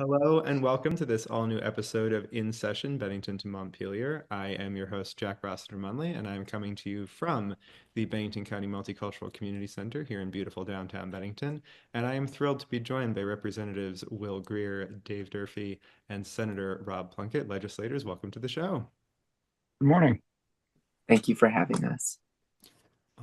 Hello and welcome to this all new episode of In Session, Bennington to Montpelier. I am your host, Jack Rossiter-Munley, and I'm coming to you from the Bennington County Multicultural Community Center here in beautiful downtown Bennington. And I am thrilled to be joined by Representatives Will Greer, Dave Durfee, and Senator Rob Plunkett. Legislators, welcome to the show. Good morning. Thank you for having us.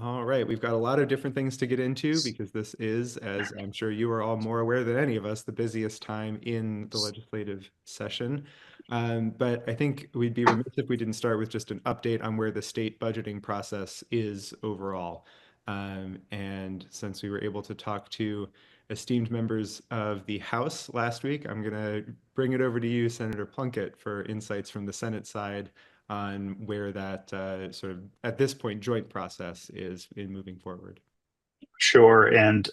All right, we've got a lot of different things to get into because this is, as I'm sure you are all more aware than any of us, the busiest time in the legislative session. But I think we'd be remiss if we didn't start with just an update on where the state budgeting process is overall. And since we were able to talk to esteemed members of the House last week, I'm going to bring it over to you, Senator Plunkett, for insights from the Senate side on where that sort of, at this point, joint process is in moving forward. Sure. And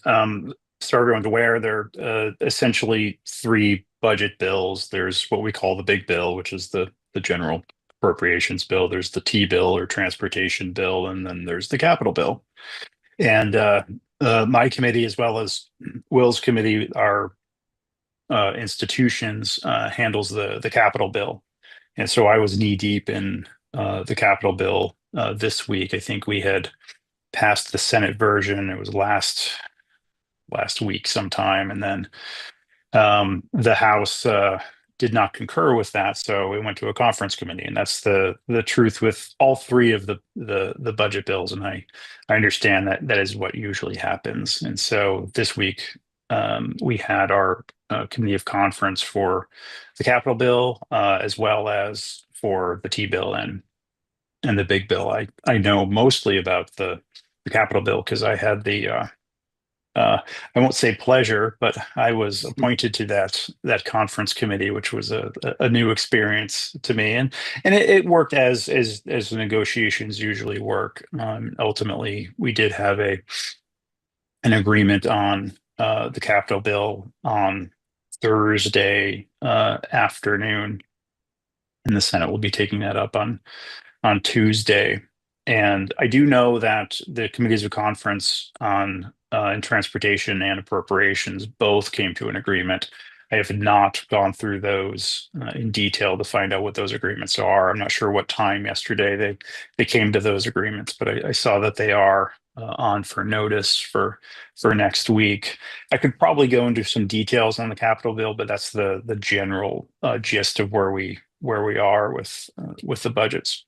so everyone's aware, there are essentially three budget bills. There's what we call the big bill, which is the general appropriations bill. There's the T bill or transportation bill, and then there's the capital bill. And my committee, as well as Will's committee, our institutions, handles the capital bill. And so I was knee deep in the capital bill this week. I think we had passed the Senate version. It was last week sometime, and then the House did not concur with that, so it went to a conference committee. And that's the truth with all three of the budget bills. And I understand that is what usually happens. And so this week we had our committee of conference for the capital bill as well as for the T bill and the big bill. I know mostly about the capital bill because I had the I won't say pleasure, but I was appointed to that conference committee, which was a new experience to me, and it worked as the negotiations usually work. Ultimately, we did have an agreement on the capital bill on Thursday afternoon, and the Senate will be taking that up on Tuesday. And I do know that the committees of conference on in transportation and appropriations both came to an agreement. I have not gone through those in detail to find out what those agreements are. I'm not sure what time yesterday they came to those agreements, but I saw that they are on for notice for next week. I could probably go into some details on the capital bill, but that's the general gist of where we are with the budgets.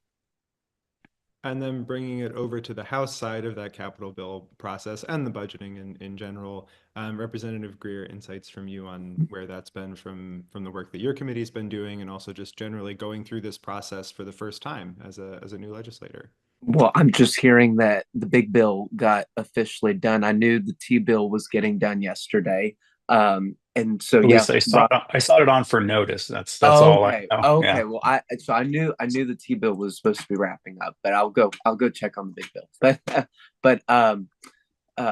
And then bringing it over to the House side of that capital bill process and the budgeting in general, Representative Greer, insights from you on where that's been from the work that your committee's been doing, and also just generally going through this process for the first time as a new legislator. Well, I'm just hearing that the big bill got officially done. I knew the T bill was getting done yesterday. And so, At yeah. least I saw it on for notice. That's Oh, all I okay. know. Okay. Yeah. Well, I knew the T bill was supposed to be wrapping up, but I'll go check on the big bill. But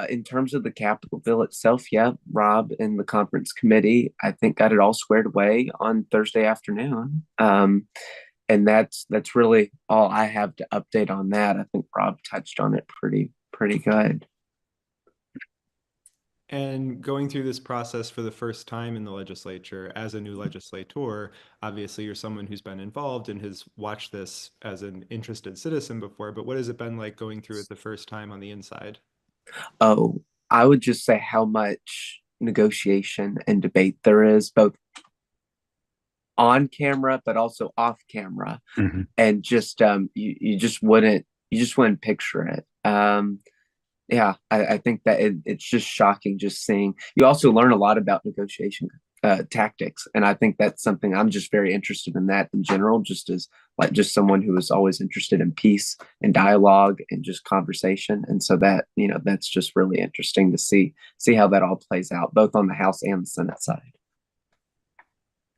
in terms of the capital bill itself, yeah, Rob and the conference committee, I think, got it all squared away on Thursday afternoon. And that's really all I have to update on that. I think Rob touched on it pretty good. And going through this process for the first time in the legislature as a new legislator, obviously you're someone who's been involved and has watched this as an interested citizen before, but what has it been like going through it the first time on the inside? Oh, I would just say how much negotiation and debate there is, both on camera but also off camera. Mm-hmm. And just you just wouldn't picture it. Yeah, I think that it's just shocking just seeing. You also learn a lot about negotiation tactics, and I think that's something I'm just very interested in that in general, just as just someone who is always interested in peace and dialogue and just conversation. And so that, that's just really interesting to see how that all plays out, both on the House and the Senate side.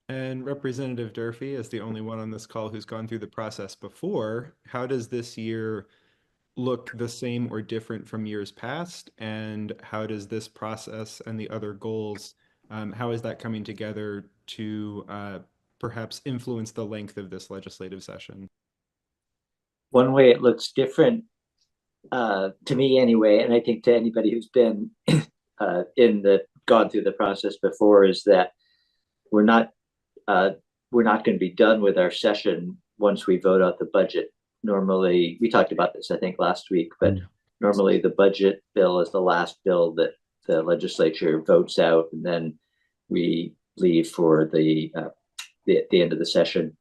And Representative Durfee, as the only one on this call who's gone through the process before, how does this year look the same or different from years past? And how does this process and the other goals, how is that coming together to perhaps influence the length of this legislative session? One way it looks different, to me anyway, and I think to anybody who's been gone through the process before, is that we're not we're not going to be done with our session once we vote out the budget. Normally, we talked about this, I think, last week, but normally the budget bill is the last bill that the legislature votes out, and then we leave for the end of the session.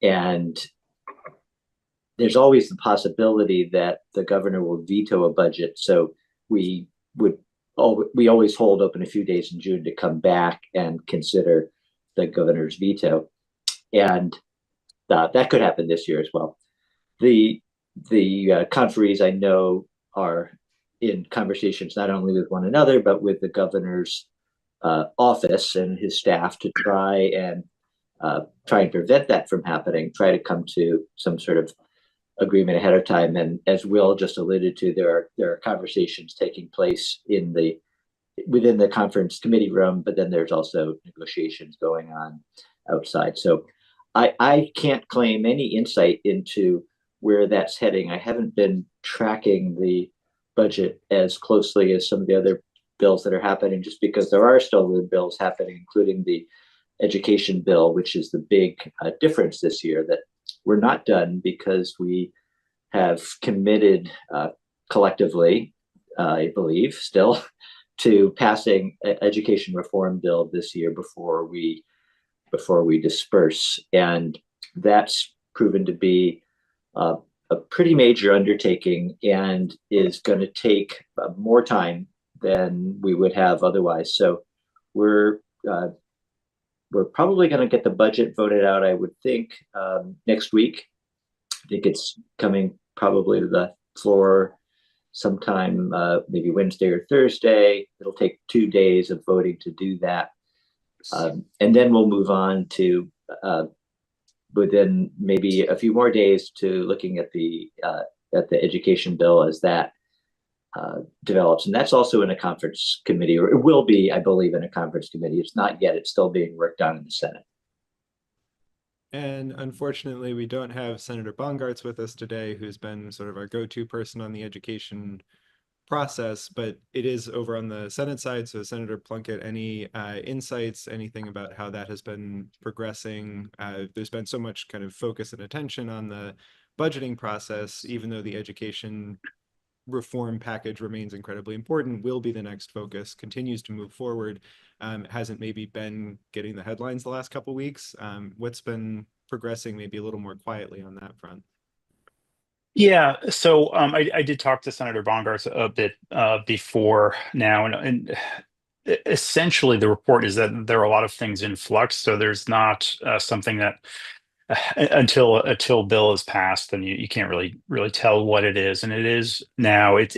And there's always the possibility that the governor will veto a budget. So we always hold open a few days in June to come back and consider the governor's veto, and that could happen this year as well. The conferees I know are in conversations not only with one another but with the governor's office and his staff to try and prevent that from happening. Try to come to some sort of agreement ahead of time. And as Will just alluded to, there are conversations taking place within the conference committee room, but then there's also negotiations going on outside. So I can't claim any insight into where that's heading. I haven't been tracking the budget as closely as some of the other bills that are happening, just because there are still good bills happening, including the education bill, which is the big difference this year, that we're not done because we have committed collectively, I believe, still to passing an education reform bill this year before we disperse. And that's proven to be a pretty major undertaking and is going to take more time than we would have otherwise. So we're probably going to get the budget voted out, I would think, next week. I think it's coming probably to the floor sometime maybe Wednesday or Thursday. It'll take 2 days of voting to do that. And then we'll move on to within maybe a few more days to looking at the education bill as that develops. And that's also in a conference committee, or it will be, I believe, in a conference committee. It's not yet. It's still being worked on in the Senate. And unfortunately, we don't have Senator Bongartz with us today, who's been sort of our go-to person on the education process, but it is over on the Senate side. So Senator Plunkett, any insights, anything about how that has been progressing? There's been so much kind of focus and attention on the budgeting process, even though the education reform package remains incredibly important, will be the next focus, continues to move forward, hasn't maybe been getting the headlines the last couple of weeks. What's been progressing maybe a little more quietly on that front? Yeah, so I did talk to Senator Bongartz a bit before now, and essentially the report is that there are a lot of things in flux. So there's not something that until bill is passed, then you can't really tell what it is, and it is now. It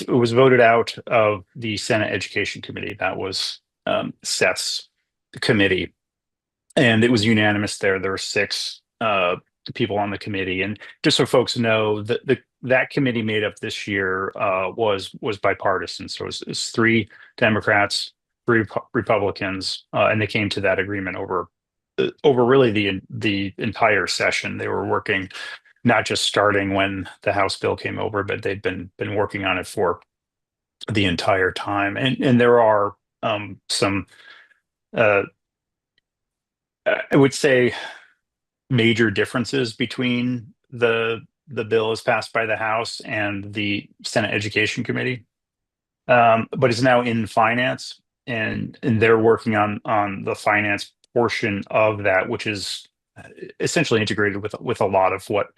was voted out of the Senate Education Committee. That was Seth's committee, and it was unanimous there. There were 6 people on the committee, and just so folks know, that committee made up this year was bipartisan. So it's 3 Democrats, 3 Republicans, and they came to that agreement over really the entire session. They were working, not just starting when the House bill came over, but they'd been working on it for the entire time. And there are some I would say major differences between the bill as passed by the House and the Senate Education Committee, but it's now in finance, and they're working on the finance portion of that, which is essentially integrated with a lot of what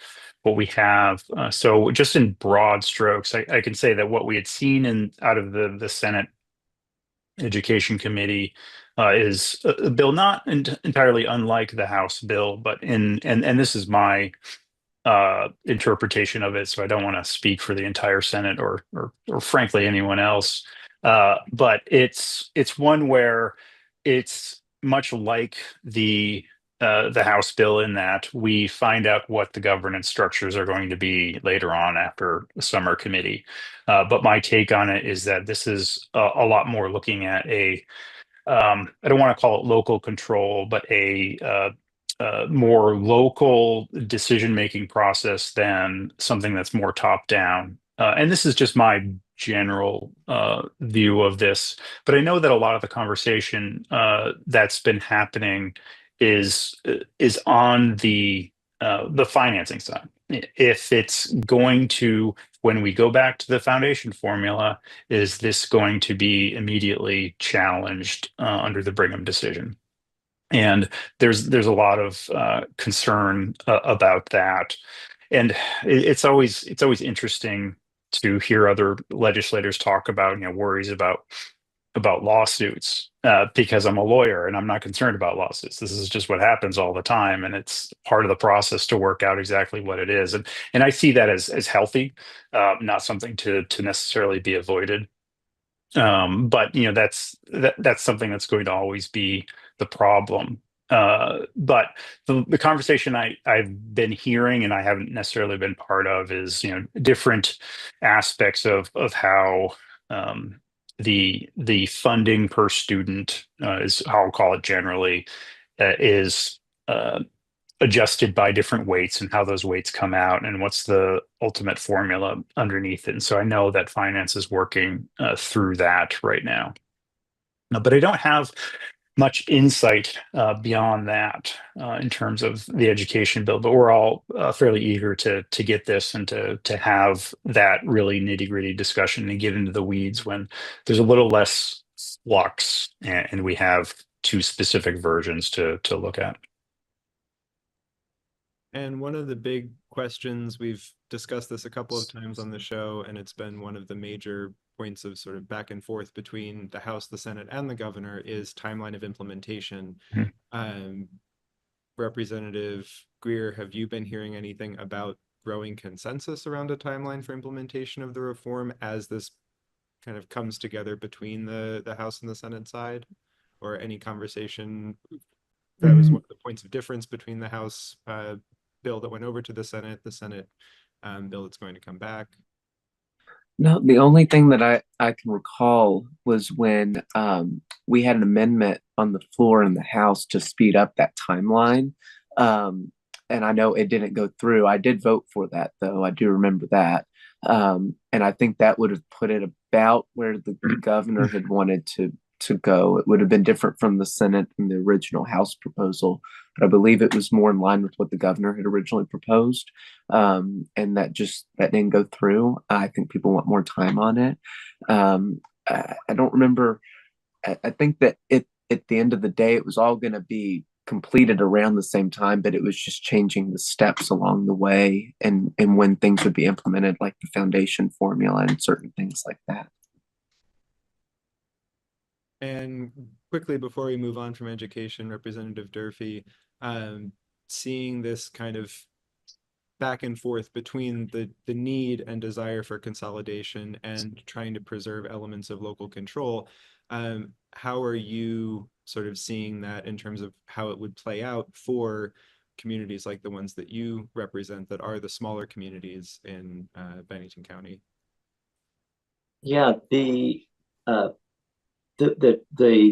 we have. So just in broad strokes, I can say that what we had seen out of the Senate Education Committee is a bill not entirely unlike the House bill, but and this is my interpretation of it, so I don't want to speak for the entire Senate or frankly anyone else. But it's one where it's much like the House bill in that we find out what the governance structures are going to be later on after the summer committee. But my take on it is that this is a lot more looking at I don't want to call it local control, but a more local decision-making process than something that's more top-down. And this is just my general view of this, but I know that a lot of the conversation that's been happening is on the financing side. If it's going to, when we go back to the foundation formula, is this going to be immediately challenged under the Brigham decision? And there's a lot of concern about that, and it's always interesting to hear other legislators talk about, worries about lawsuits, because I'm a lawyer and I'm not concerned about lawsuits. This is just what happens all the time, and it's part of the process to work out exactly what it is. And I see that as healthy, not something to necessarily be avoided. But that's something that's going to always be the problem. But the conversation I've been hearing and I haven't necessarily been part of is, different aspects of how the funding per student, is how I'll call it generally, is adjusted by different weights, and how those weights come out, and what's the ultimate formula underneath it. And so I know that finance is working through that right now. But I don't have much insight beyond that in terms of the education bill. But we're all fairly eager to get this and to have that really nitty-gritty discussion and get into the weeds when there's a little less flux, and we have two specific versions to look at. And one of the big questions, we've discussed this a couple of times on the show, and it's been one of the major points of sort of back and forth between the House, the Senate, and the governor, is timeline of implementation. Representative Greer, have you been hearing anything about growing consensus around a timeline for implementation of the reform as this kind of comes together between the House and the Senate side? Or any conversation that was one of the points of difference between the House bill that went over to the Senate bill that's going to come back? No, the only thing that I can recall was when we had an amendment on the floor in the House to speed up that timeline. And I know it didn't go through. I did vote for that, though. I do remember that. And I think that would have put it about where the governor had wanted to go. It would have been different from the Senate and the original House proposal, but I believe it was more in line with what the governor had originally proposed. And that didn't go through. I think people want more time on it. I don't remember. I think that at the end of the day, it was all going to be completed around the same time, but it was just changing the steps along the way, and when things would be implemented, like the foundation formula and certain things like that. And quickly, before we move on from education, Representative Durfee, seeing this kind of back and forth between the need and desire for consolidation and trying to preserve elements of local control, how are you sort of seeing that in terms of how it would play out for communities like the ones that you represent, that are the smaller communities in Bennington County? Yeah, the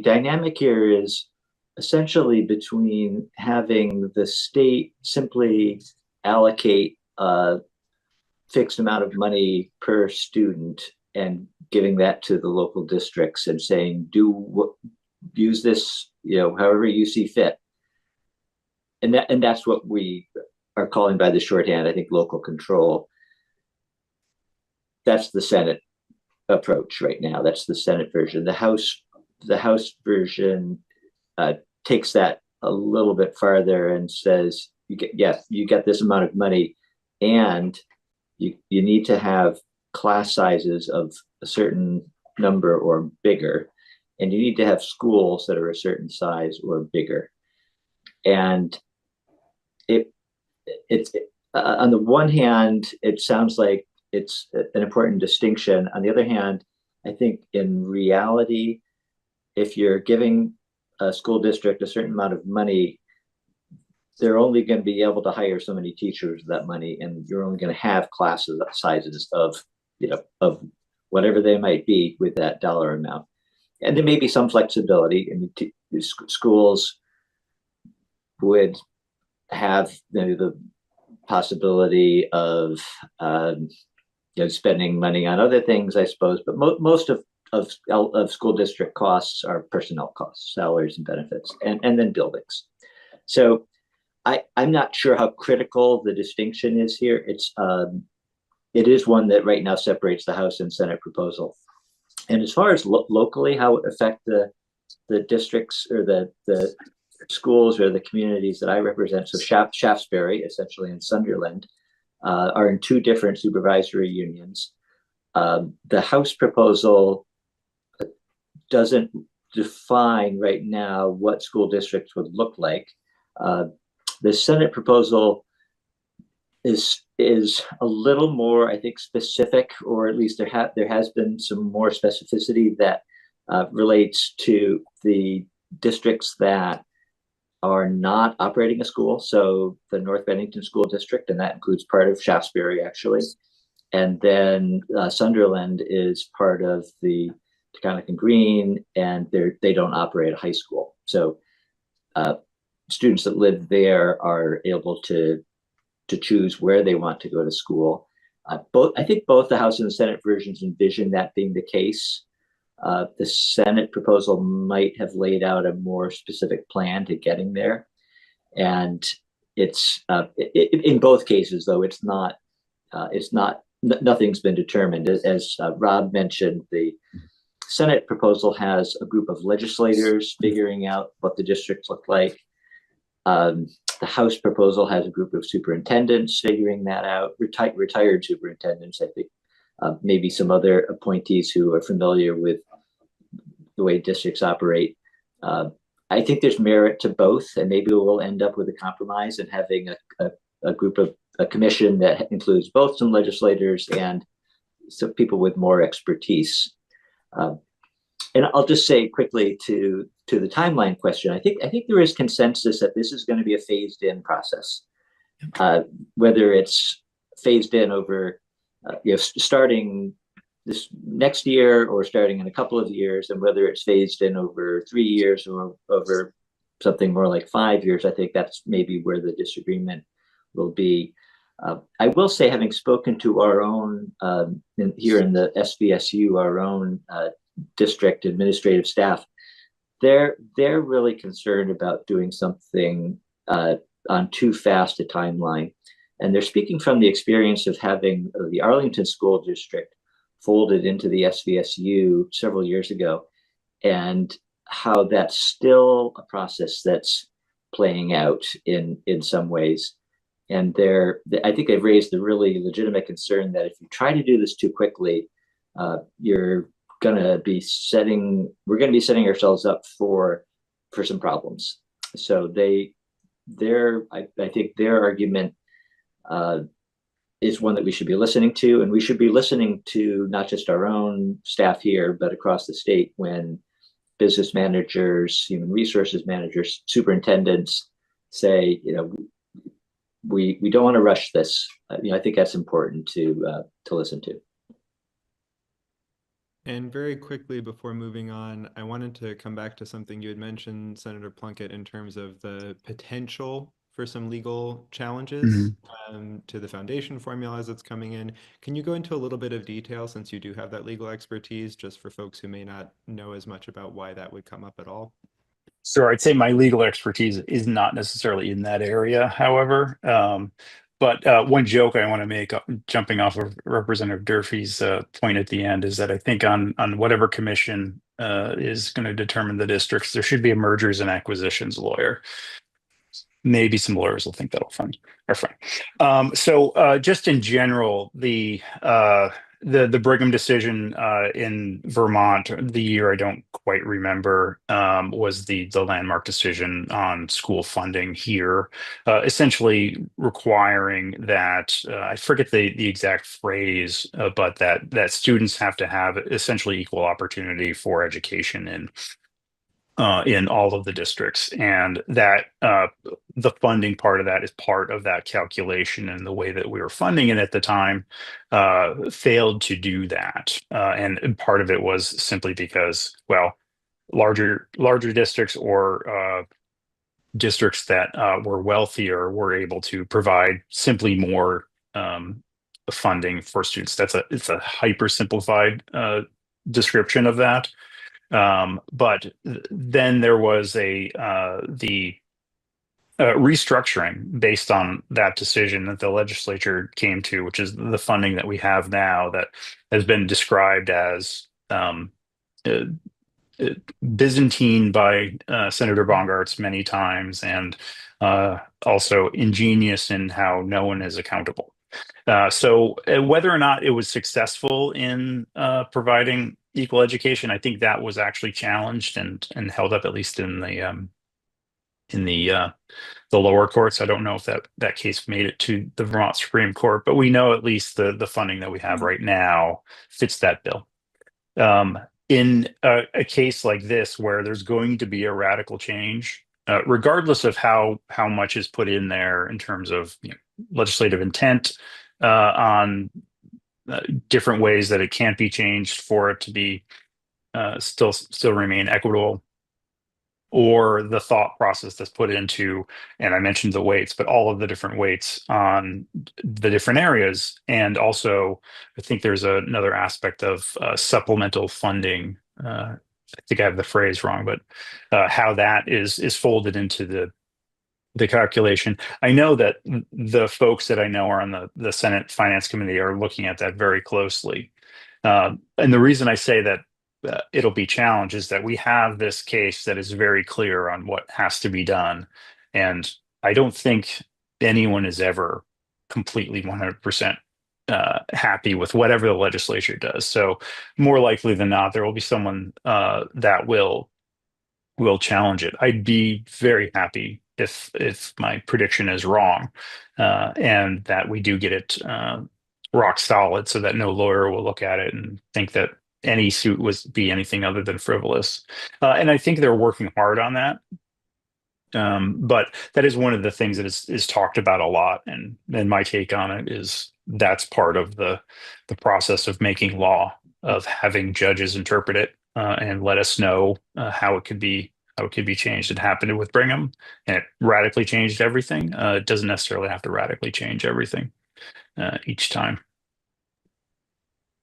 dynamic here is essentially between having the state simply allocate a fixed amount of money per student and giving that to the local districts and saying, use this, however you see fit. And that's what we are calling by the shorthand, I think, local control. That's the Senate approach right now. That's the Senate version. The House version takes that a little bit farther and says, you get this amount of money, and you need to have class sizes of a certain number or bigger, and you need to have schools that are a certain size or bigger. And it's on the one hand, it sounds like it's an important distinction. On the other hand, I think in reality, if you're giving a school district a certain amount of money, they're only going to be able to hire so many teachers with that money, and you're only going to have classes sizes of whatever they might be with that dollar amount. And there may be some flexibility. I mean, schools would have the possibility of spending money on other things, I suppose. But most of school district costs are personnel costs, salaries and benefits, and then buildings. So I'm not sure how critical the distinction is here. It is one that right now separates the House and Senate proposal. And as far as locally, how it affect the districts or the schools or the communities that I represent, so Shaftesbury, essentially, and Sunderland, are in two different supervisory unions. The House proposal doesn't define right now what school districts would look like. The Senate proposal is a little more, I think, specific, or at least there has been some more specificity that relates to the districts that are not operating a school. So the North Bennington School District, and that includes part of Shaftesbury, actually. And then Sunderland is part of the Taconic and Green, and they don't operate a high school. So students that live there are able to choose where they want to go to school. I think both the House and the Senate versions envision that being the case. The Senate proposal might have laid out a more specific plan to getting there, and it's in both cases, though it's not nothing's been determined. As Rob mentioned, the Senate proposal has a group of legislators figuring out what the districts look like. The House proposal has a group of superintendents figuring that out, retired superintendents, I think, maybe some other appointees who are familiar with the way districts operate. I think there's merit to both, and maybe we'll end up with a compromise and having a commission that includes both some legislators and some people with more expertise. And I'll just say quickly to the timeline question, I think there is consensus that this is going to be a phased in process, whether it's phased in over starting this next year or starting in a couple of years, and whether it's phased in over 3 years or over something more like 5 years. I think that's maybe where the disagreement will be. I will say, having spoken to our own here in the SVSU, our own district administrative staff, they're really concerned about doing something on too fast a timeline. And they're speaking from the experience of having the Arlington School District folded into the SVSU several years ago, and how that's still a process that's playing out in some ways. And I think they've raised the really legitimate concern that if you try to do this too quickly, we're going to be setting ourselves up for some problems. So I think their argument is one that we should be listening to, and we should be listening to not just our own staff here, but across the state when business managers, human resources managers, superintendents say, we don't want to rush this. I think that's important to listen to. And very quickly before moving on, I wanted to come back to something you had mentioned, Senator Plunkett, in terms of the potential for some legal challenges to the foundation formula as it's coming in. Can you go into a little bit of detail, since you do have that legal expertise, just for folks who may not know as much about why that would come up at all? So I'd say my legal expertise is not necessarily in that area, however. But one joke I want to make, jumping off of Representative Durfee's point at the end, is that I think on whatever commission is going to determine the districts, there should be a mergers and acquisitions lawyer. Maybe some lawyers will think that'll are fun. So just in general, the Brigham decision in Vermont, the year I don't quite remember, was the landmark decision on school funding here, essentially requiring that I forget the exact phrase, but that students have to have essentially equal opportunity for education in all of the districts, and that the funding part of that is part of that calculation, and the way that we were funding it at the time failed to do that, and part of it was simply because, well, larger districts or districts that were wealthier were able to provide simply more funding for students. It's a hyper simplified description of that. But then there was the restructuring based on that decision that the legislature came to, which is the funding that we have now that has been described as uh, Byzantine by Senator Bongartz many times, and also ingenious in how no one is accountable. So whether or not it was successful in providing equal education, I think that was actually challenged and held up, at least in the lower courts. I don't know if that case made it to the Vermont Supreme Court, but we know at least the funding that we have right now fits that bill. In a case like this, where there's going to be a radical change, regardless of how much is put in there in terms of legislative intent on different ways that it can't be changed for it to be still remain equitable, or the thought process that's put into, and I mentioned the weights, but all of the different weights on the different areas. And also, I think there's another aspect of supplemental funding. I think I have the phrase wrong, but how that is folded into the calculation. I know that the folks that I know are on the Senate Finance Committee are looking at that very closely. And the reason I say that it'll be challenged is that we have this case that is very clear on what has to be done. And I don't think anyone is ever completely 100% happy with whatever the legislature does. So more likely than not, there will be someone that will challenge it. I'd be very happy if my prediction is wrong, and that we do get it rock solid, so that no lawyer will look at it and think that any suit be anything other than frivolous. And I think they're working hard on that. But that is one of the things that is talked about a lot, and my take on it is that's part of the process of making law, of having judges interpret it and let us know how it could be changed. It happened with Brigham, and it radically changed everything. It doesn't necessarily have to radically change everything each time.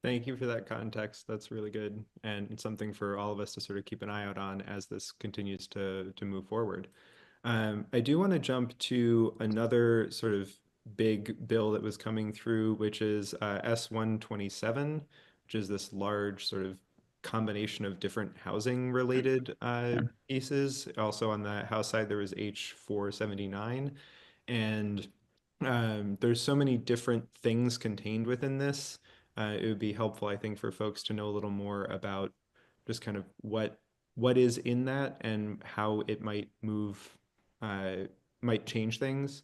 Thank you for that context. That's really good, and it's something for all of us to sort of keep an eye out on as this continues to move forward. I do want to jump to another sort of big bill that was coming through, which is S-127, which is this large sort of combination of different housing related pieces. Also on the House side, there was H-479, and there's so many different things contained within this. It would be helpful, I think, for folks to know a little more about just kind of what is in that and how it might might change things.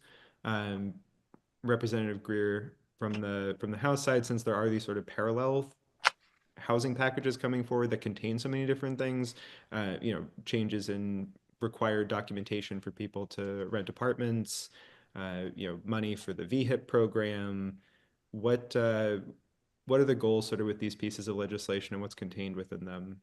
Representative Greer from the House side, since there are these sort of parallel housing packages coming forward that contain so many different things, changes in required documentation for people to rent apartments, money for the VHIP program. What are the goals sort of with these pieces of legislation and what's contained within them?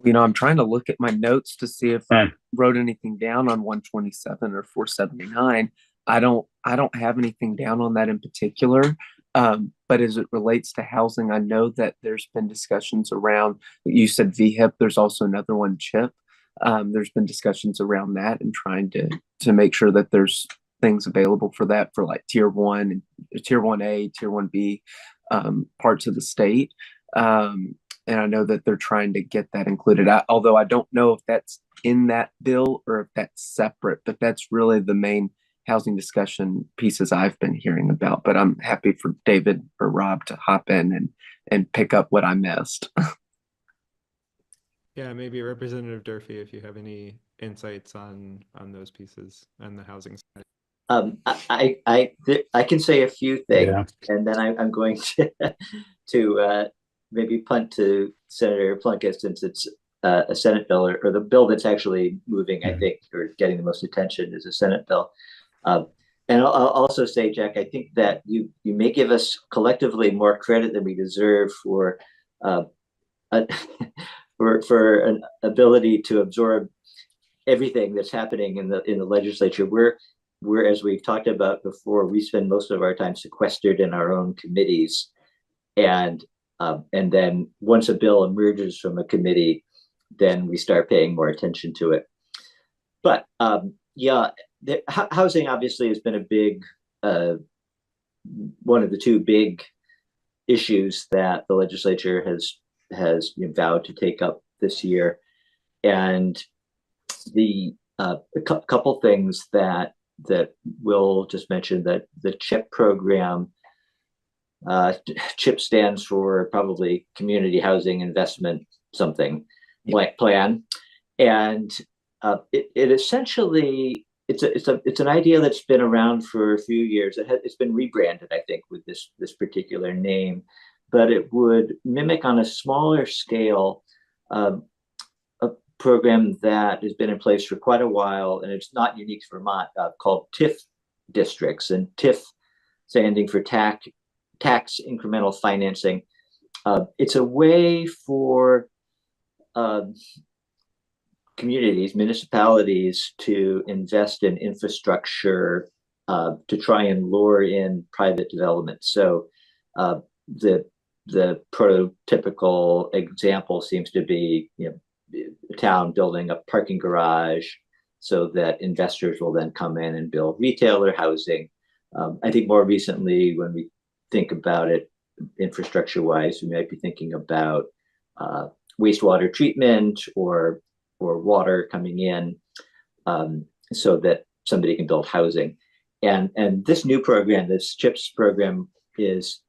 I'm trying to look at my notes to see if I wrote anything down on 127 or 479. I don't have anything down on that in particular. But as it relates to housing, I know that there's been discussions around, you said VHIP, there's also another one, CHIP. There's been discussions around that and trying to make sure that there's things available for that, for like tier 1, tier 1A, tier 1B parts of the state. And I know that they're trying to get that included, although I don't know if that's in that bill or if that's separate, but that's really the main housing discussion pieces I've been hearing about. But I'm happy for David or Rob to hop in and pick up what I missed. Yeah, maybe Representative Durfee, if you have any insights on those pieces and the housing side. I can say a few things, Yeah. and then I'm going to maybe punt to Senator Plunkett, since it's a Senate bill, or the bill that's actually moving, I think, or getting the most attention is a Senate bill. And I'll also say, Jack, I think that you may give us collectively more credit than we deserve for for an ability to absorb everything that's happening in the legislature. as we've talked about before, we spend most of our time sequestered in our own committees, and then once a bill emerges from a committee, then we start paying more attention to it. But yeah, housing obviously has been a big one of the two big issues that the legislature has vowed to take up this year, and the a couple things that we'll just mention, that the CHIP program. CHIP stands for probably Community Housing Investment something plan, and it essentially it's an idea that's been around for a few years. It's been rebranded, I think, with this particular name, but it would mimic on a smaller scale a program that has been in place for quite a while, and it's not unique to Vermont, called TIF districts, and TIF standing for tax incremental financing. It's a way for communities, municipalities, to invest in infrastructure to try and lure in private development. So the prototypical example seems to be, a town building a parking garage so that investors will then come in and build retail or housing. I think more recently, when we think about it infrastructure wise, we might be thinking about wastewater treatment or water coming in, so that somebody can build housing. And this new program, this CHIPS program, is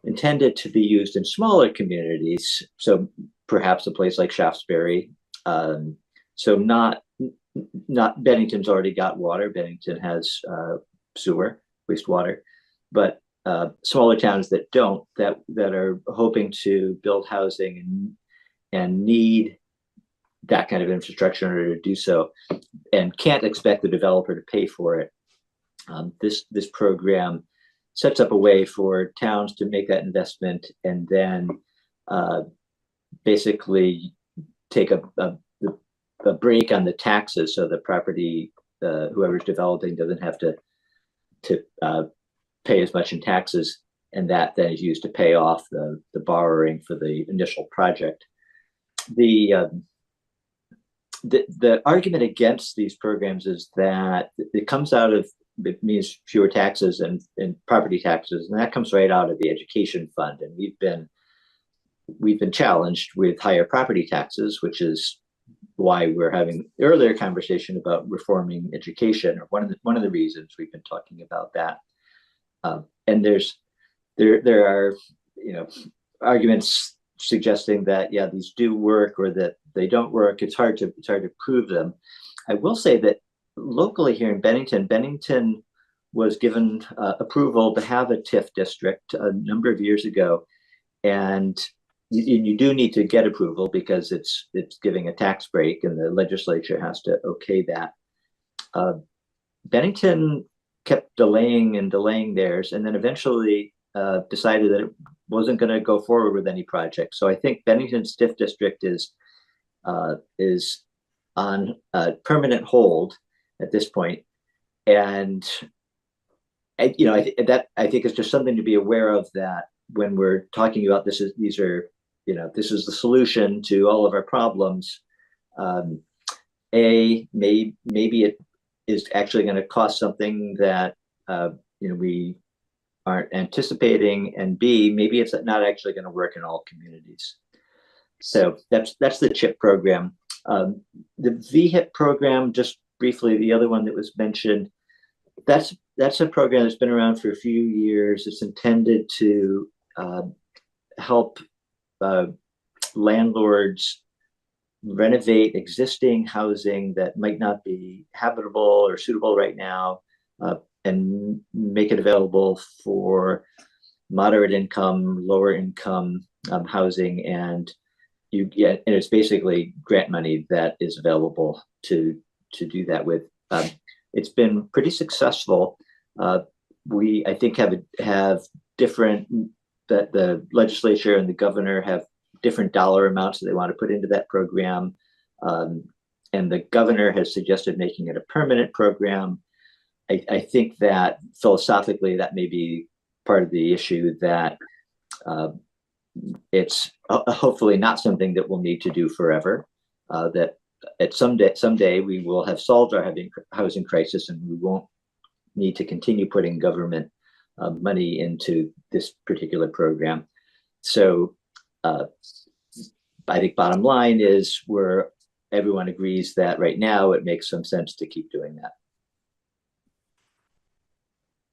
intended to be used in smaller communities. So perhaps a place like Shaftesbury. So not Bennington's already got water. Bennington has sewer, wastewater, but smaller towns that don't, that are hoping to build housing and need that kind of infrastructure in order to do so, and can't expect the developer to pay for it. This program sets up a way for towns to make that investment and then basically take a break on the taxes, so the property, whoever's developing doesn't have to pay as much in taxes, and that then is used to pay off the borrowing for the initial project. The argument against these programs is that it comes out of, it means fewer taxes and property taxes, and that comes right out of the education fund. And we've been challenged with higher property taxes, which is why we're having the earlier conversation about reforming education, or one of the reasons we've been talking about that. And there are arguments suggesting that these do work or that they don't work. It's hard to prove them. I will say that locally here in Bennington was given approval to have a TIF district a number of years ago, and you do need to get approval because it's giving a tax break, and the legislature has to okay that. Bennington kept delaying theirs, and then eventually decided that it wasn't going to go forward with any project. So I think Bennington's TIF district is on a permanent hold at this point. And I think it's just something to be aware of, that when we're talking about this is the solution to all of our problems. Maybe it is actually going to cost something that we aren't anticipating, and B, maybe it's not actually going to work in all communities. So that's the CHIP program. The VHIP program, just briefly, the other one that was mentioned, that's a program that's been around for a few years. It's intended to help landlords renovate existing housing that might not be habitable or suitable right now, and make it available for moderate income, lower income housing. And it's basically grant money that is available to do that with. It's been pretty successful. We, I think, have different, that the legislature and the governor have different dollar amounts that they want to put into that program. And the governor has suggested making it a permanent program. I think that philosophically that may be part of the issue, that it's hopefully not something that we'll need to do forever. That at someday we will have solved our housing crisis, and we won't need to continue putting government money into this particular program. So I think bottom line is where everyone agrees that right now it makes some sense to keep doing that.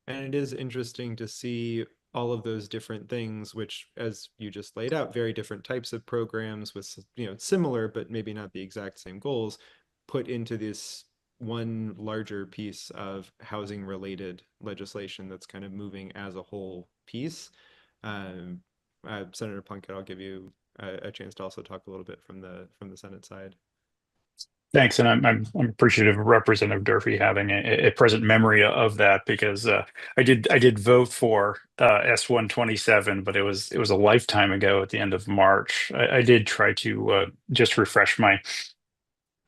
And it is interesting to see all of those different things, which, as you just laid out, very different types of programs with, similar but maybe not the exact same goals, put into this one larger piece of housing related legislation that's kind of moving as a whole piece. Senator Plunkett, I'll give you a chance to also talk a little bit from the Senate side. Thanks, and I'm appreciative of Representative Durfee having a present memory of that, because I did vote for S-127, but it was a lifetime ago at the end of March. I did try to just refresh my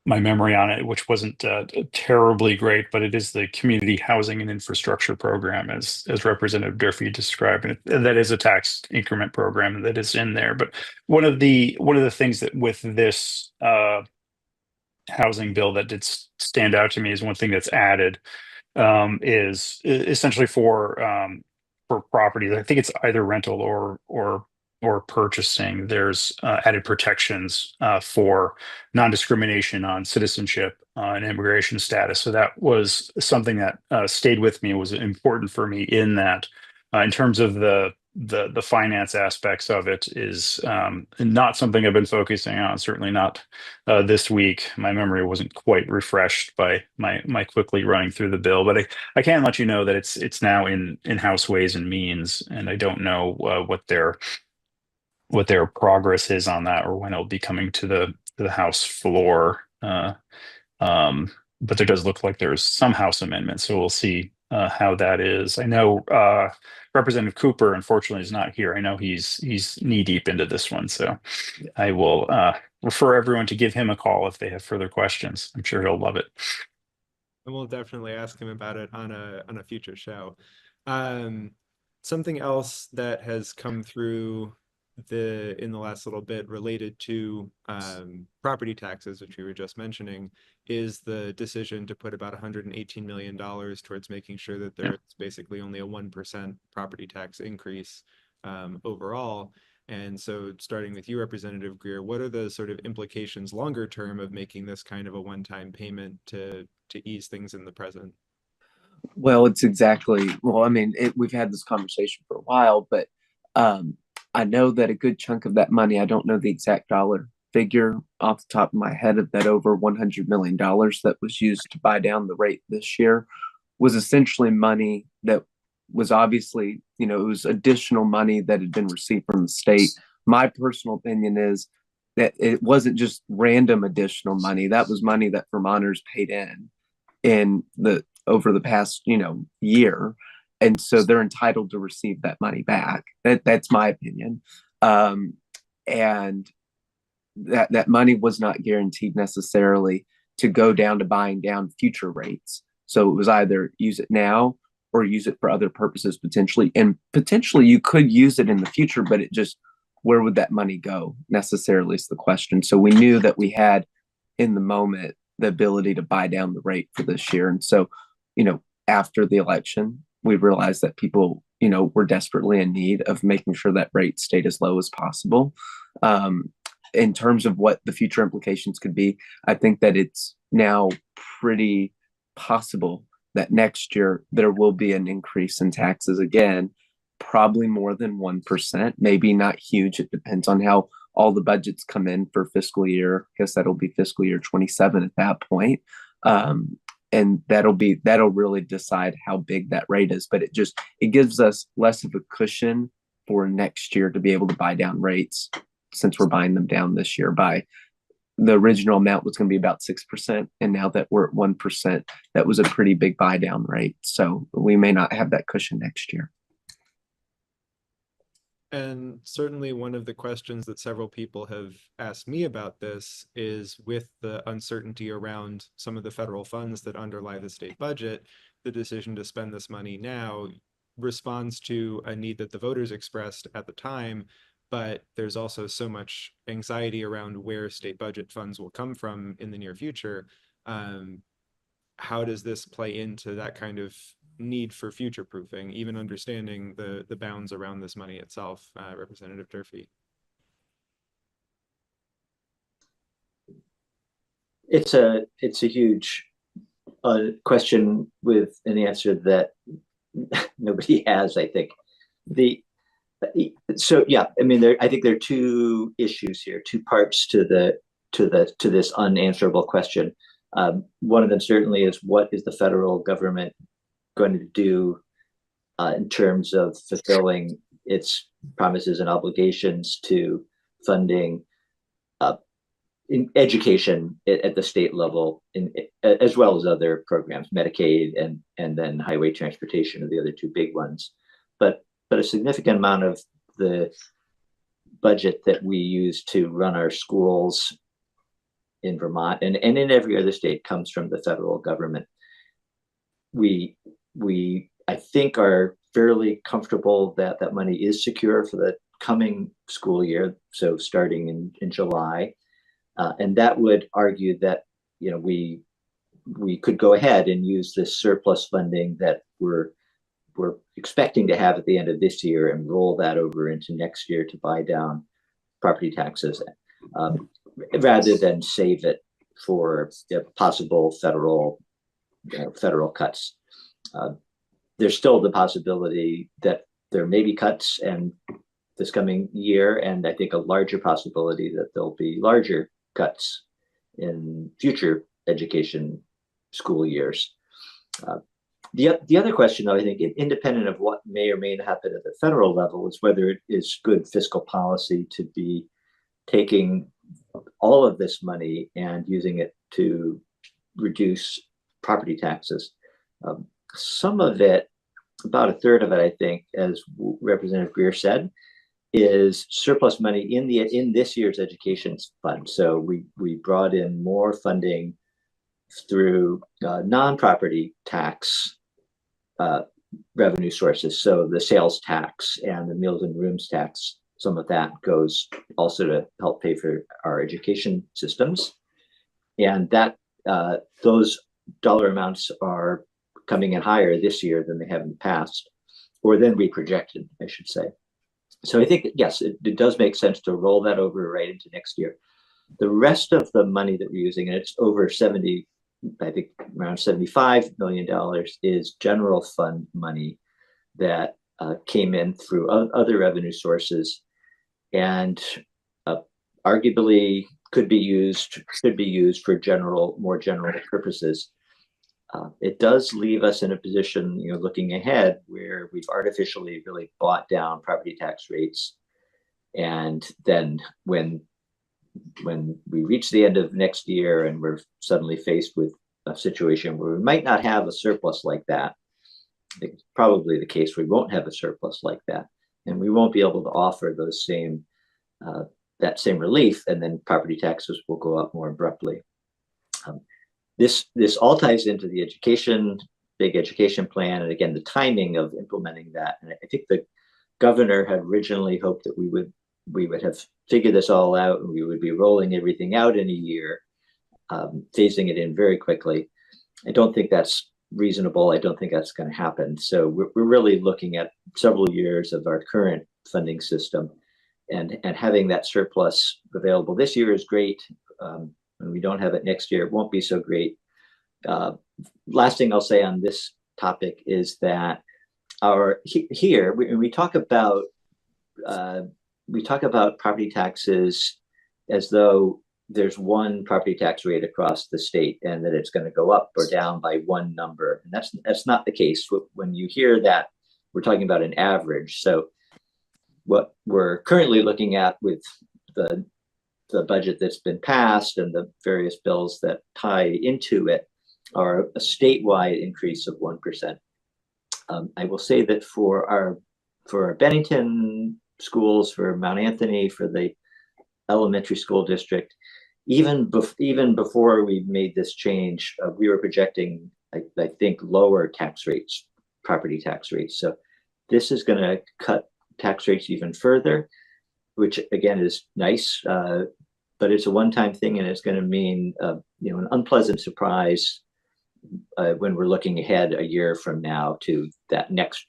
memory on it, which wasn't terribly great, but it is the Community Housing and Infrastructure Program, as Representative Durfee described, and that is a tax increment program that is in there. But one of the things that with this housing bill that did stand out to me is one thing that's added is essentially for properties. I think it's either rental or purchasing. There's added protections for non-discrimination on citizenship and immigration status. So that was something that stayed with me, was important for me in that. In terms of the finance aspects of it, is not something I've been focusing on. Certainly not this week. My memory wasn't quite refreshed by my quickly running through the bill, but I can let you know that it's now in House Ways and Means, and I don't know what their progress is on that, or when it'll be coming to the House floor. But there does look like there's some House amendments, so we'll see how that is. I know Representative Cooper, unfortunately, is not here. I know he's knee deep into this one, so I will refer everyone to give him a call if they have further questions. I'm sure he'll love it. And we'll definitely ask him about it on a future show. Something else that has come through in the last little bit related to property taxes, which we were just mentioning, is the decision to put about $118 million towards making sure that there's basically only a 1% property tax increase overall. And so, starting with you, Representative Greer, what are the sort of implications longer term of making this kind of a one-time payment to ease things in the present? Well, it's exactly, well, I mean, we've had this conversation for a while, but I know that a good chunk of that money, I don't know the exact dollar figure off the top of my head, of that over $100 million that was used to buy down the rate this year, was essentially money that was obviously, it was additional money that had been received from the state. My personal opinion is that it wasn't just random additional money. That was money that Vermonters paid in over the past, year. And so they're entitled to receive that money back. That's my opinion. And that money was not guaranteed necessarily to go down to buying down future rates. So it was either use it now or use it for other purposes potentially. And potentially you could use it in the future, but where would that money go necessarily is the question. So we knew that we had in the moment the ability to buy down the rate for this year. And so, after the election, we realized that people, were desperately in need of making sure that rate stayed as low as possible. In terms of what the future implications could be, I think that it's now pretty possible that next year there will be an increase in taxes again, probably more than 1%, maybe not huge. It depends on how all the budgets come in for fiscal year. I guess that'll be fiscal year 27 at that point. And that'll really decide how big that rate is. But it gives us less of a cushion for next year to be able to buy down rates, since we're buying them down this year by the original amount was going to be about 6%. And now that we're at 1%, that was a pretty big buy down rate. So we may not have that cushion next year. And certainly one of the questions that several people have asked me about this is, with the uncertainty around some of the federal funds that underlie the state budget, the decision to spend this money now responds to a need that the voters expressed at the time, but there's also so much anxiety around where state budget funds will come from in the near future. How does this play into that kind of need for future proofing, even understanding the bounds around this money itself, Representative Durfee? It's a huge question with an answer that nobody has, I think. So yeah, I mean, I think there are two issues here, two parts to this unanswerable question. One of them certainly is, what is the federal government going to do in terms of fulfilling its promises and obligations to funding in education at the state level, as well as other programs, Medicaid and then highway transportation are the other two big ones. But a significant amount of the budget that we use to run our schools in Vermont and in every other state comes from the federal government. We I think are fairly comfortable that that money is secure for the coming school year, so starting in July. And that would argue that, you know, we could go ahead and use this surplus funding that we're expecting to have at the end of this year and roll that over into next year to buy down property taxes, rather than save it for possible federal cuts. There's still the possibility that there may be cuts and this coming year, and I think a larger possibility that there'll be larger cuts in future education school years. The other question, though, I think, independent of what may or may not happen at the federal level, is whether it is good fiscal policy to be taking all of this money and using it to reduce property taxes. Some of it, about a third of it, I think, as Representative Greer said, is surplus money in this year's education fund. So we brought in more funding through non-property tax revenue sources. So the sales tax and the meals and rooms tax, some of that goes also to help pay for our education systems. And that those dollar amounts are coming in higher this year than they have in the past, or than we projected, I should say. So I think, yes, it does make sense to roll that over right into next year. The rest of the money that we're using, and it's over 70, I think around $75 million, is general fund money that came in through other revenue sources, and arguably could be used for more general purposes. It does leave us in a position, you know, looking ahead, where we've artificially really bought down property tax rates, and then when we reach the end of next year and we're suddenly faced with a situation where we might not have a surplus like that, I think it's probably the case we won't have a surplus like that, and we won't be able to offer those same that same relief, and then property taxes will go up more abruptly. This all ties into the big education plan, and again, the timing of implementing that. And I think the governor had originally hoped that we would have figured this all out, and we would be rolling everything out in a year, phasing it in very quickly. I don't think that's reasonable. I don't think that's going to happen. So we're really looking at several years of our current funding system, and having that surplus available this year is great. When we don't have it next year, it won't be so great. Last thing I'll say on this topic is that we talk about property taxes as though there's one property tax rate across the state, and that it's going to go up or down by one number. And that's not the case. When you hear that, we're talking about an average. So what we're currently looking at with the budget that's been passed and the various bills that tie into it are a statewide increase of 1%. I will say that for our Bennington schools, for Mount Anthony, for the elementary school district, even before we made this change, we were projecting I think, lower tax rates, property tax rates. So this is going to cut tax rates even further, which again is nice, but it's a one-time thing, and it's going to mean an unpleasant surprise when we're looking ahead a year from now to that next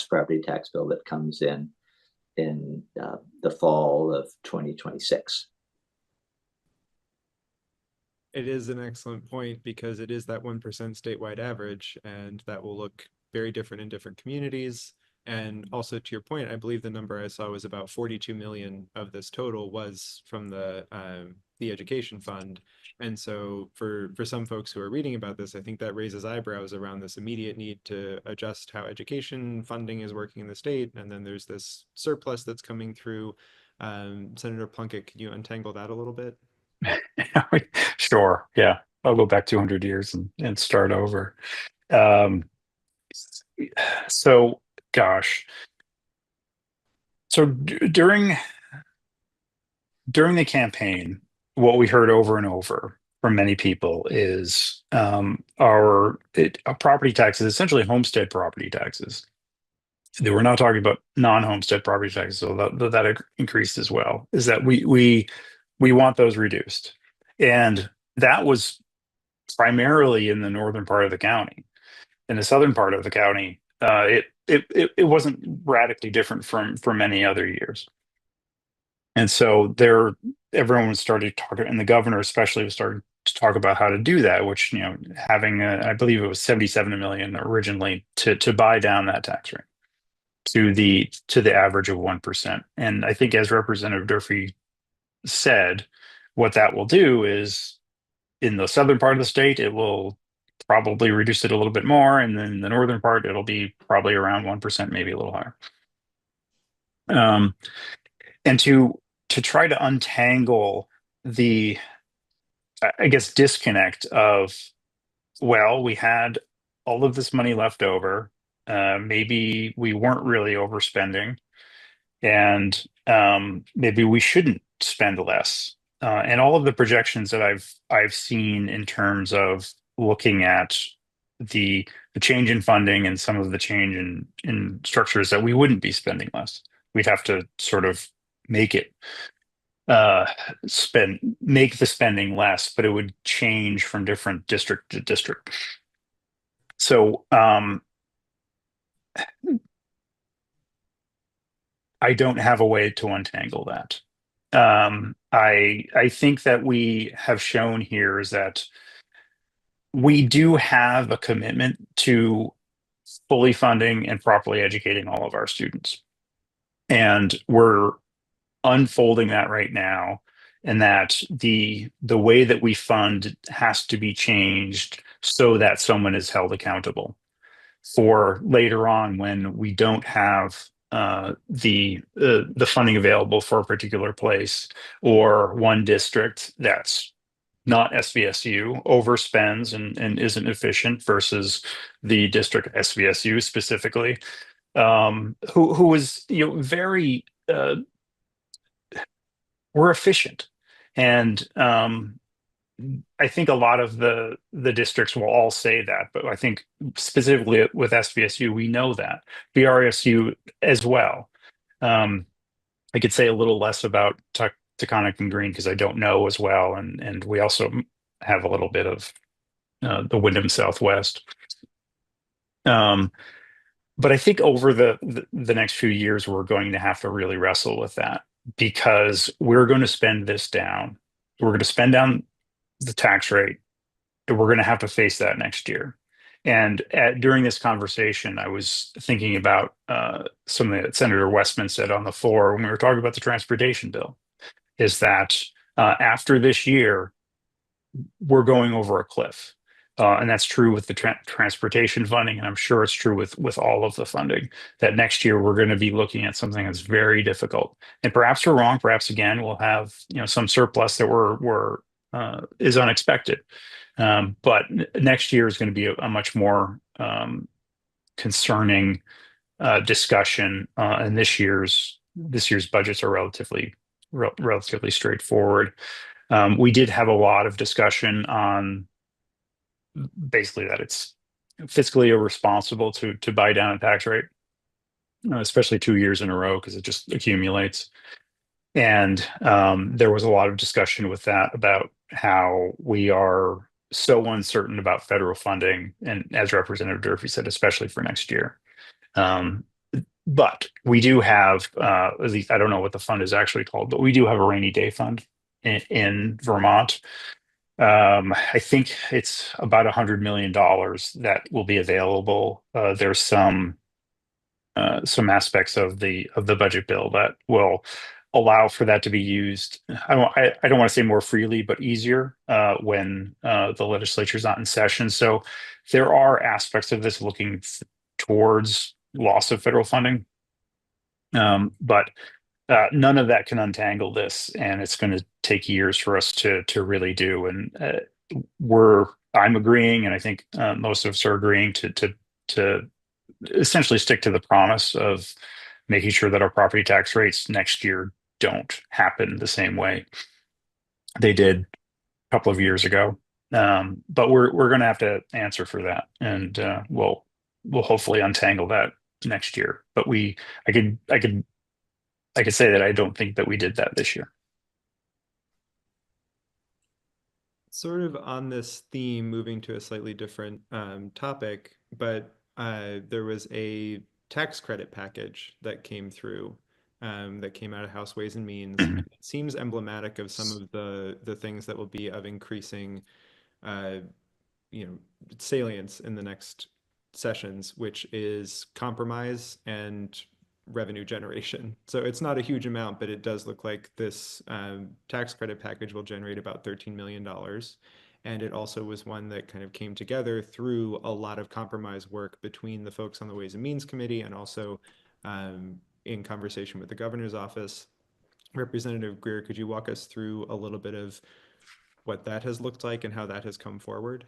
property tax bill that comes in the fall of 2026. It is an excellent point because it is that 1% statewide average, and that will look very different in different communities. And also, to your point, I believe the number I saw was about 42 million of this total was from the education fund. And so for some folks who are reading about this, I think that raises eyebrows around this immediate need to adjust how education funding is working in the state. And then there's this surplus that's coming through. Senator Plunkett, can you untangle that a little bit? Sure. Yeah. I'll go back 200 years and start over. So, gosh. So during the campaign, what we heard over and over from many people is our property taxes, essentially homestead property taxes. They were not talking about non-homestead property taxes, so that increased as well. Is that we want those reduced, and that was primarily in the northern part of the county. In the southern part of the county, it wasn't radically different from many other years. And so everyone started talking, and the governor especially was starting to talk about how to do that, which, having I believe it was 77 million originally to buy down that tax rate to the average of 1%. And I think, as Representative Durfee said, what that will do is, in the southern part of the state, it will probably reduce it a little bit more, and then the northern part, it'll be probably around 1%, maybe a little higher. And to try to untangle the, I guess, disconnect of, well, we had all of this money left over. Maybe we weren't really overspending, and maybe we shouldn't spend less. And all of the projections that I've seen in terms of looking at the change in funding and some of the change in structures, that we wouldn't be spending less. We'd have to sort of make it make the spending less, but it would change from different district to district. So I don't have a way to untangle that. I think that we have shown here is that we do have a commitment to fully funding and properly educating all of our students. And we're unfolding that right now, and that the way that we fund has to be changed so that someone is held accountable for later on when we don't have the funding available for a particular place, or one district that's not SVSU overspends and isn't efficient versus the district SVSU specifically, who is very we're efficient. And I think a lot of the districts will all say that, but I think specifically with SVSU, we know that. BRSU as well. I could say a little less about Taconic and Green because I don't know as well, and we also have a little bit of the Wyndham Southwest. But I think over the next few years, we're going to have to really wrestle with that, because we're going to spend this down. We're going to spend down the tax rate, and we're going to have to face that next year. And during this conversation, I was thinking about something that Senator Westman said on the floor when we were talking about the transportation bill, is that after this year, we're going over a cliff. And that's true with the transportation funding, and I'm sure it's true with all of the funding, that next year we're going to be looking at something that's very difficult. And perhaps we're wrong. Perhaps again we'll have some surplus that is unexpected. But next year is going to be a much more concerning discussion. And this year's budgets are relatively straightforward. We did have a lot of discussion on basically that it's fiscally irresponsible to buy down a tax rate, especially 2 years in a row, because it just accumulates. And there was a lot of discussion with that about how we are so uncertain about federal funding, and as Representative Durfee said, especially for next year. But we do have, at least I don't know what the fund is actually called, but we do have a rainy day fund in Vermont. I think it's about $100 million that will be available. There's some aspects of the budget bill that will allow for that to be used. I don't want to say more freely, but easier when the legislature is not in session. So there are aspects of this looking towards loss of federal funding, but none of that can untangle this, and it's going to take years for us to really do. And I'm agreeing, and I think most of us are agreeing to essentially stick to the promise of making sure that our property tax rates next year don't happen the same way they did a couple of years ago. But we're going to have to answer for that, and we'll hopefully untangle that next year. But I could say that I don't think that we did that this year. Sort of on this theme, moving to a slightly different topic, but there was a tax credit package that came through, that came out of House Ways and Means. Mhm. It seems emblematic of some of the things that will be of increasing, salience in the next sessions, which is compromise and revenue generation. So it's not a huge amount, but it does look like this tax credit package will generate about $13 million. And it also was one that kind of came together through a lot of compromise work between the folks on the Ways and Means Committee and also in conversation with the governor's office. Representative Greer, could you walk us through a little bit of what that has looked like and how that has come forward?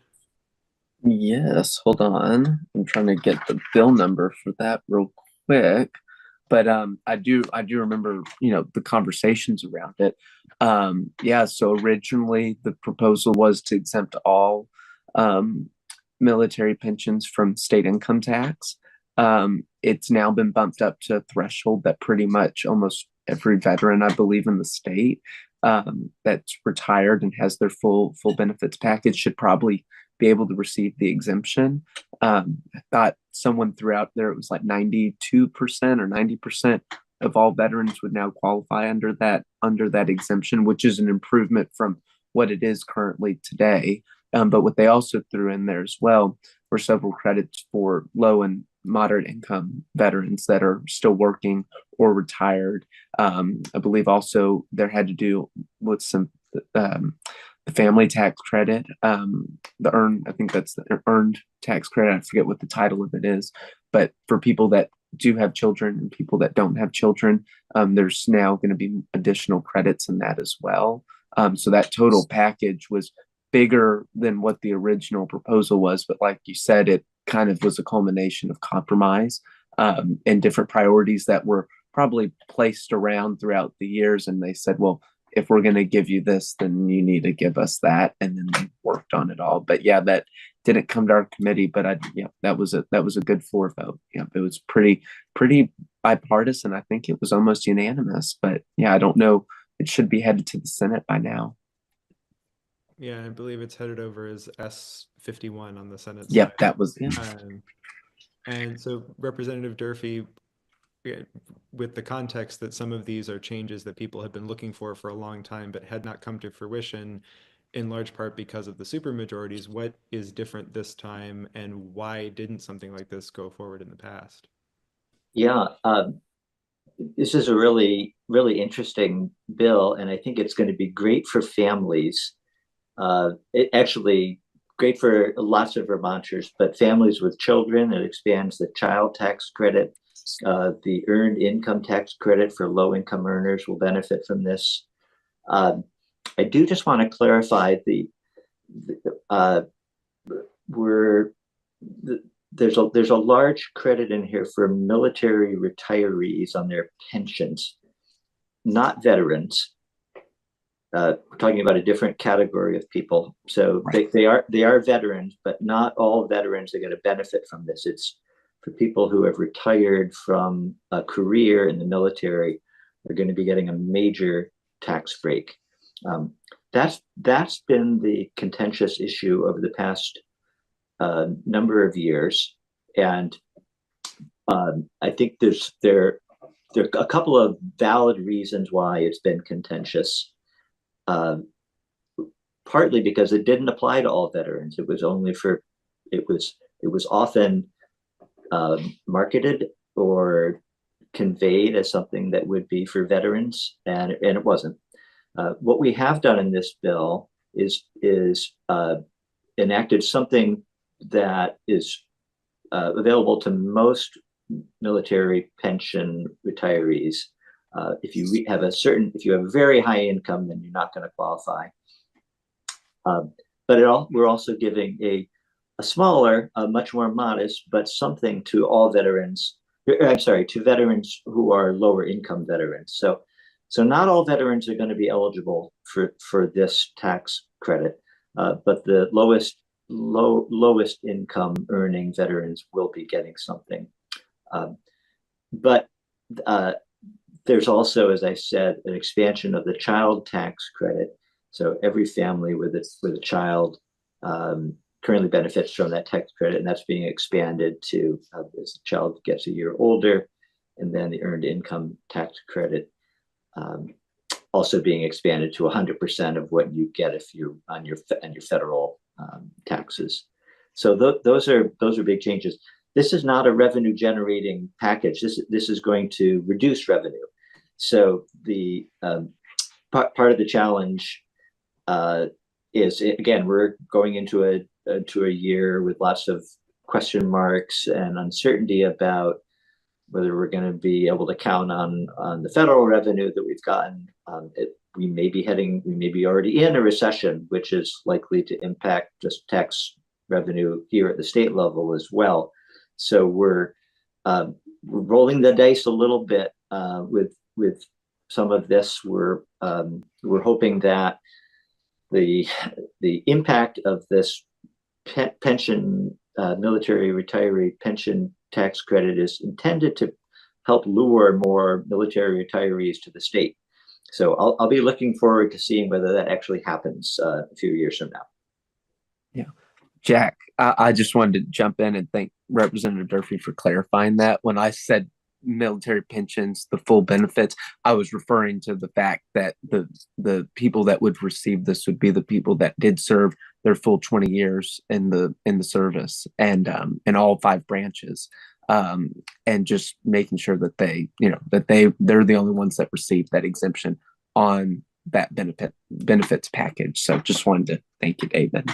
Yes, hold on. I'm trying to get the bill number for that real quick. But I do remember, the conversations around it. Yeah, so originally the proposal was to exempt all military pensions from state income tax. It's now been bumped up to a threshold that pretty much almost every veteran, I believe, in the state that's retired and has their full benefits package should probably be able to receive the exemption. I thought someone threw out there it was like 92% or 90% of all veterans would now qualify under that exemption, which is an improvement from what it is currently today. But what they also threw in there as well were several credits for low and moderate income veterans that are still working or retired. I believe also there had to do with some the family tax credit, I think that's the earned tax credit. I forget what the title of it is, but for people that do have children and people that don't have children, there's now going to be additional credits in that as well. So that total package was bigger than what the original proposal was, but like you said, it kind of was a culmination of compromise and different priorities that were probably placed around throughout the years. And they said, well, if we're going to give you this, then you need to give us that. And then they worked on it all. But yeah, that didn't come to our committee, but that was a good floor vote. Yeah, it was pretty bipartisan. I think it was almost unanimous, but yeah, I don't know. It should be headed to the Senate by now. Yeah, I believe it's headed over as S51 on the Senate Yep, side. that was and so Representative Durfee, with the context that some of these are changes that people have been looking for a long time but had not come to fruition, in large part because of the supermajorities, what is different this time and why didn't something like this go forward in the past? Yeah, this is a really, really interesting bill, and I think it's going to be great for families. It actually great for lots of Vermonters, but families with children. It expands the child tax credit. The earned income tax credit for low-income earners will benefit from this. I do just want to clarify there's a large credit in here for military retirees on their pensions, not veterans. we're talking about a different category of people. So they are veterans, but not all veterans are going to benefit from this. It's for people who have retired from a career in the military are going to be getting a major tax break. That's been the contentious issue over the past number of years, and I think there are a couple of valid reasons why it's been contentious. Partly because it didn't apply to all veterans. It was only for it was often marketed or conveyed as something that would be for veterans, and it wasn't. What we have done in this bill is enacted something that is available to most military pension retirees. If you have a very high income, then you're not going to qualify. But we're also giving a smaller, much more modest, but something to all veterans. I'm sorry, to veterans who are lower income veterans. So not all veterans are going to be eligible for this tax credit, but the lowest income earning veterans will be getting something. But there's also, as I said, an expansion of the child tax credit. So every family with a child currently benefits from that tax credit, and that's being expanded to as the child gets a year older, and then the earned income tax credit also being expanded to 100% of what you get if you're on your federal taxes. So those are big changes. This is not a revenue generating package. This is going to reduce revenue. So the part of the challenge is, again, we're going into a year with lots of question marks and uncertainty about whether we're going to be able to count on the federal revenue that we've gotten. We may be already in a recession, which is likely to impact just tax revenue here at the state level as well. So we're rolling the dice a little bit with some of this. We're hoping that the impact of this pension military retiree pension tax credit is intended to help lure more military retirees to the state. So I'll be looking forward to seeing whether that actually happens a few years from now. Yeah, Jack, I just wanted to jump in and thank Representative Durfee for clarifying that. When I said military pensions, the full benefits, I was referring to the fact that the people that would receive this would be the people that did serve their full 20 years in the service and in all 5 branches, and just making sure that they're the only ones that receive that exemption on that benefits package. So just wanted to thank you, David.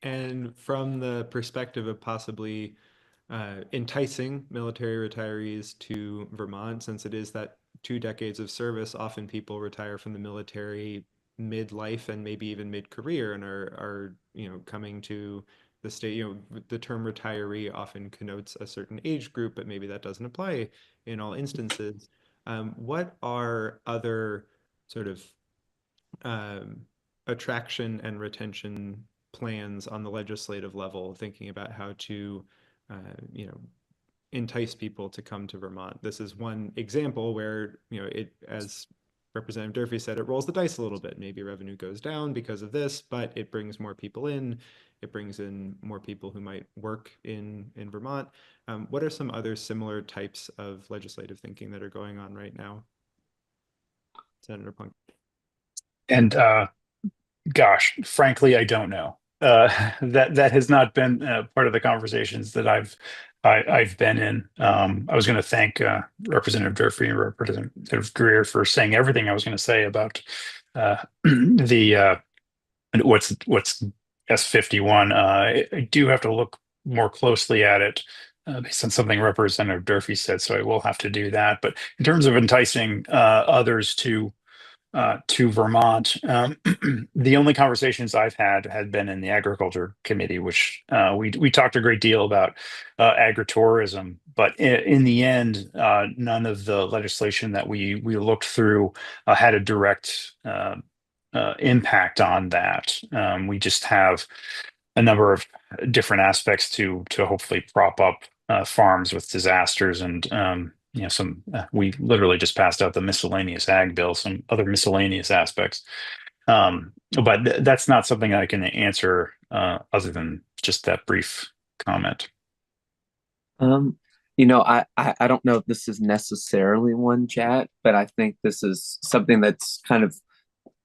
And from the perspective of possibly enticing military retirees to Vermont, since it is that 2 decades of service, often people retire from the military mid-life and maybe even mid-career and are coming to the state. The term retiree often connotes a certain age group, but maybe that doesn't apply in all instances. What are other sort of attraction and retention plans on the legislative level, thinking about how to entice people to come to Vermont? This is one example where, it, as Representative Durfee said, it rolls the dice a little bit. Maybe revenue goes down because of this, but it brings more people in. It brings in more people who might work in Vermont. What are some other similar types of legislative thinking that are going on right now, Senator Punk? And gosh, frankly, I don't know. That has not been part of the conversations that I've been in. I was going to thank Representative Durfee and Representative Greer for saying everything I was going to say about the what's S51. I do have to look more closely at it based on something Representative Durfee said, so I will have to do that. But in terms of enticing others to to Vermont. The only conversations I've had been in the Agriculture Committee, which we talked a great deal about agritourism. But in the end, none of the legislation that we looked through had a direct impact on that. We just have a number of different aspects to hopefully prop up farms with disasters and some we literally just passed out the miscellaneous ag bill, some other miscellaneous aspects, but that's not something I can answer other than just that brief comment. I don't know if this is necessarily one chat, but I think this is something that's kind of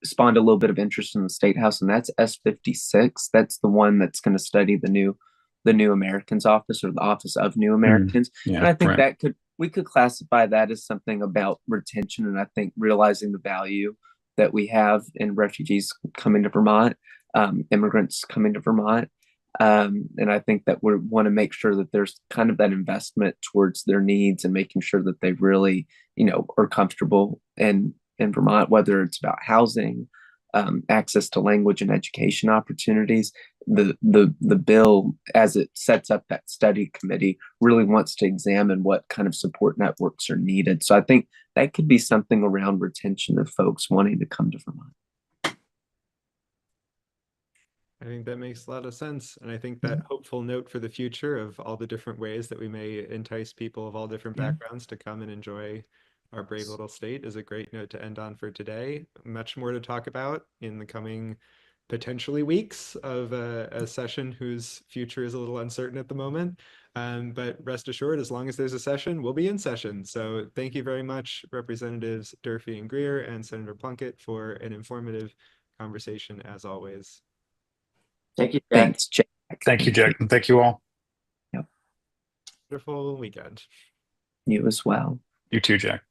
spawned a little bit of interest in the State House, and that's S56. That's the one that's going to study the New Americans Office, or the Office of New Americans. Yeah, and I think right. we could classify that as something about retention, and I think realizing the value that we have in refugees coming to Vermont, immigrants coming to Vermont. And I think that we want to make sure that there's kind of that investment towards their needs and making sure that they really, are comfortable in Vermont, whether it's about housing, access to language and education opportunities. The bill, as it sets up that study committee, really wants to examine what kind of support networks are needed. So I think that could be something around retention of folks wanting to come to Vermont. I think that makes a lot of sense. And I think that hopeful note for the future of all the different ways that we may entice people of all different backgrounds to come and enjoy our brave little state is a great note to end on for today. Much more to talk about in the coming potentially weeks of a session whose future is a little uncertain at the moment. But rest assured, as long as there's a session, we'll be in session. So thank you very much, Representatives Durfee and Greer and Senator Plunkett, for an informative conversation as always. Thank you, Jack. Thanks, Jack. Thank you, Jack. And thank you all. Yep. Wonderful weekend. You as well. You too, Jack.